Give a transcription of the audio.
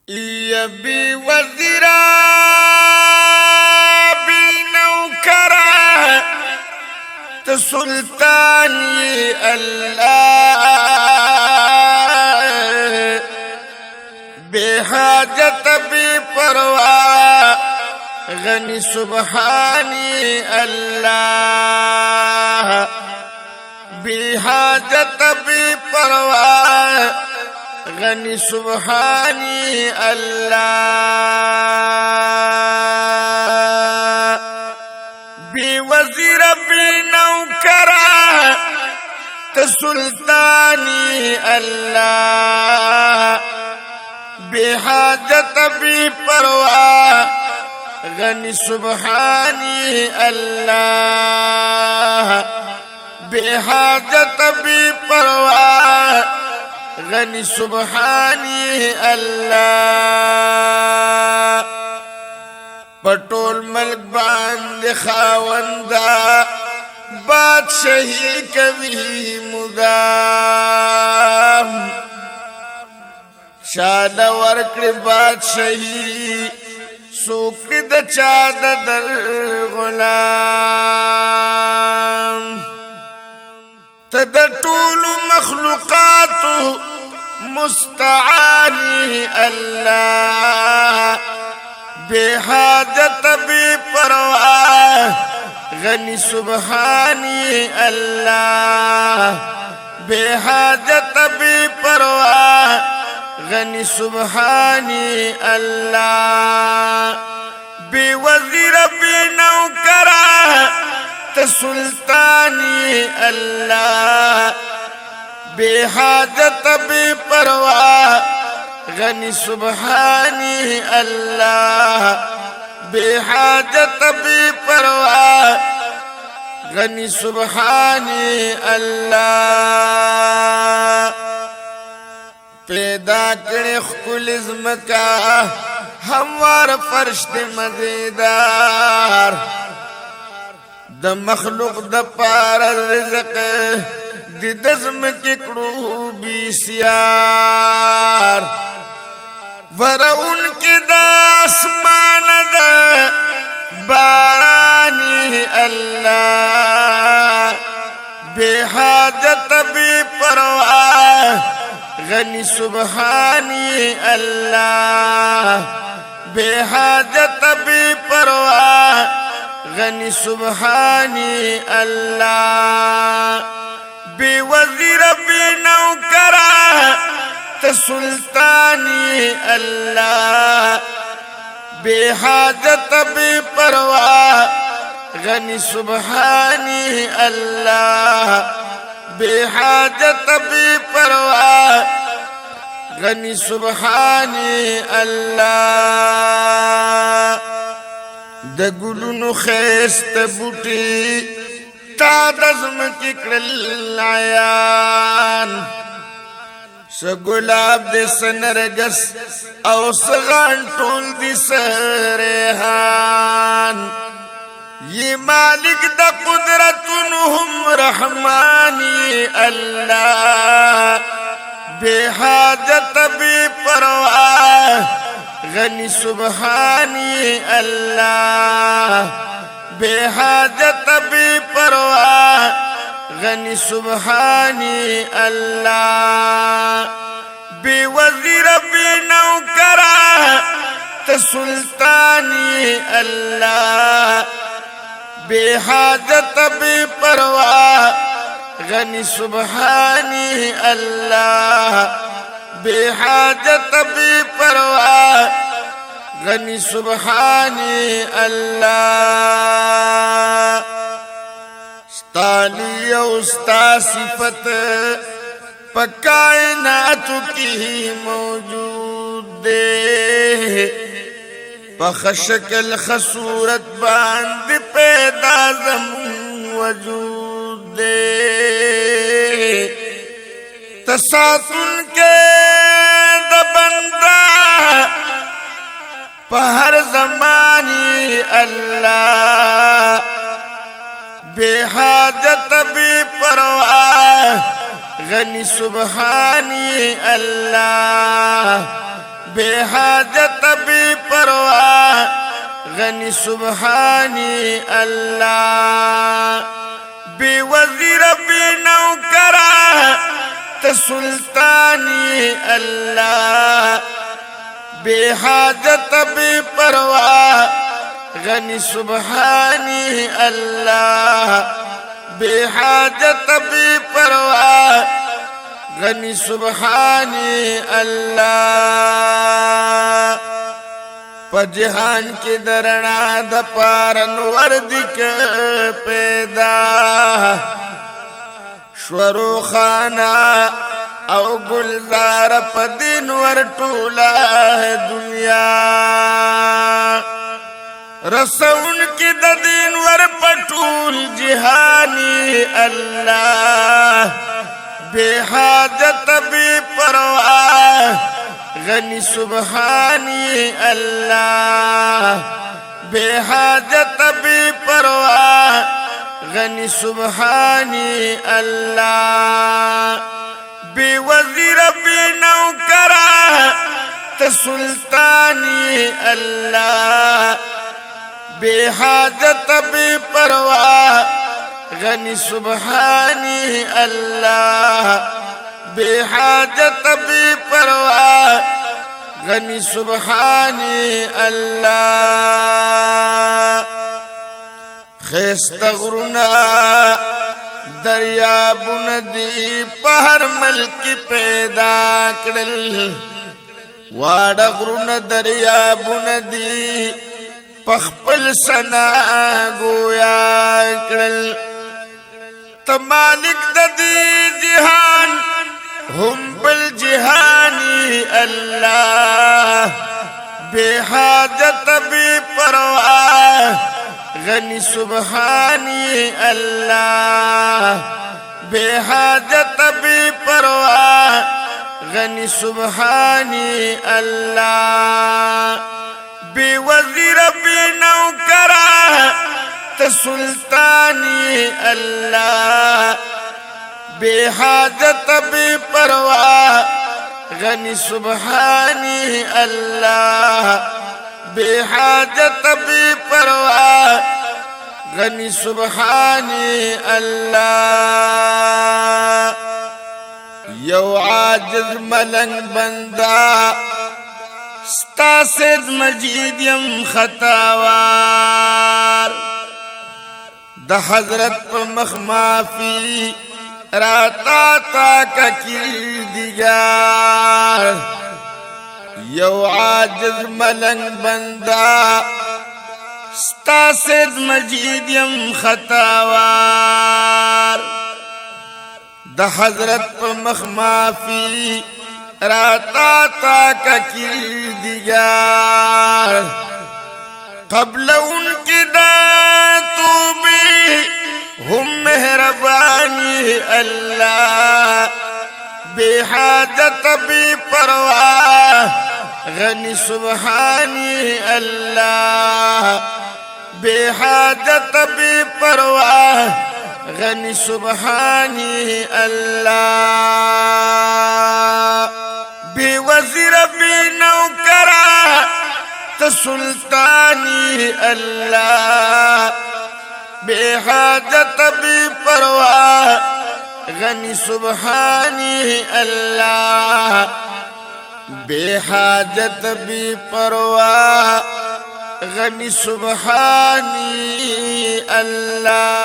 يبي وزيرا بنوكرا تسلطاني الله بحاجة بپروا غني سبحاني الله بحاجة بپروا غني سبحاني الله بوزير بنوكرا تسلطاني الله بحاجة بپروا غني سبحاني الله بحاجة بپروا غني سبحاني الله پټول ملک باندې خاوندا بادشاہی کوي مدام شاله ورکړي بادشاہی سوک د چا د در غلام تد ټول مخلوقات مستعاني الله بحاجة بپروا غني سبحاني الله بحاجة بپروا غني سبحاني الله بوزير بنوكرا تسلطاني الله بحاجة بپروا غني سبحاني الله بحاجة بپروا غني سبحاني الله پیدا کړي خپل زمکا هموار فرش دې مزیدار د مخلوق د پار رزق د دزم کې کړو بیسیار ورون کې د اسمان د باراني الله بحاجت بپروا غني سبحاني الله بحاجت بپروا غني سبحاني الله بوزير بنوكرا تسلطاني الله بحاجة بپروا غني سبحاني الله بحاجة بپروا غني سبحاني الله د ګلونو خيست بوټي تا دزم کی کړل عیان سګلاب د سنرګس او سغان ټول د سرهان ی مالک د قدرتهم رحماني الله بحاجت بپروا غني سبحاني الله بحاجت بپروا غني سبحاني الله بوزير بنوكرا تسلطاني الله بحاجت بپروا غني سبحاني الله بحاجت بپروا غني سبحاني الله ستاني او ستا صفت پکائنات کی موجود دے پخشکل خصورت باند پیدا زمون وجود دے تساتن کے دبندہ پہر زمانی اللہ بحاجت بپروا غني سبحاني الله بے حاجت بے پرواہ غنی سبحانی اللہ بے وزیر بے نوکرہ سلطانی اللہ بے حاجت بے پرواہ غنی سبحانی اللہ بے حاجت بے پرواہ غنی سبحانی اللہ پا جہان کی درنا دپارن وردک پیدا شورو خانہ او گلزار پا دین ور ٹولا دنیا رسون کی دا دین ور پٹول جہانی اللہ بے حاجت بے پرواہ غنی سبحانی اللہ بے حاجت بے پرواہ غنی سبحانی اللہ بے وزیر بے نوکرہ سلطانی اللہ بے حاجت بے پرواہ غنی سبحانی اللہ بے حاجت بے پرواہ غنی سبحانی اللہ خیست غرنا دریابون دی پہر ملک پیدا کرل واڑ غرنا دریابون دی پخپل سنا گویا کرل تمالک دی جہان ہم بل جہانی اللہ بے حاجت بے پرواہ غنی سبحانی اللہ بے حاجت بے پرواہ غنی سبحانی اللہ بے وزیر بے نوکرہ سلطانی اللہ بے حاجت بے پرواہ غنی سبحانی اللہ بے حاجت بے پرواہ غنی سبحانی اللہ یو عاجز ملنگ بندہ ستا سید مجید یم خطاوار دا حضرت پا مخمافی راتا تا کا کردگار یو عاجز ملنگ بندہ ستا سید مجید یم خطاوار دا حضرت پا مخمافی راتا تا کا کردگار قبل ان کی داتوبی ہم مہربانی اللہ بے حاجت بے پرواہ غنی سبحانی اللہ بے حاجت بے پرواہ غنی سبحانی اللہ بے وزیر بے نوکرہ سلطانی اللہ بے حاجت بے پرواہ غنی سبحانی اللہ بے حاجت بے پرواہ غنی سبحانی اللہ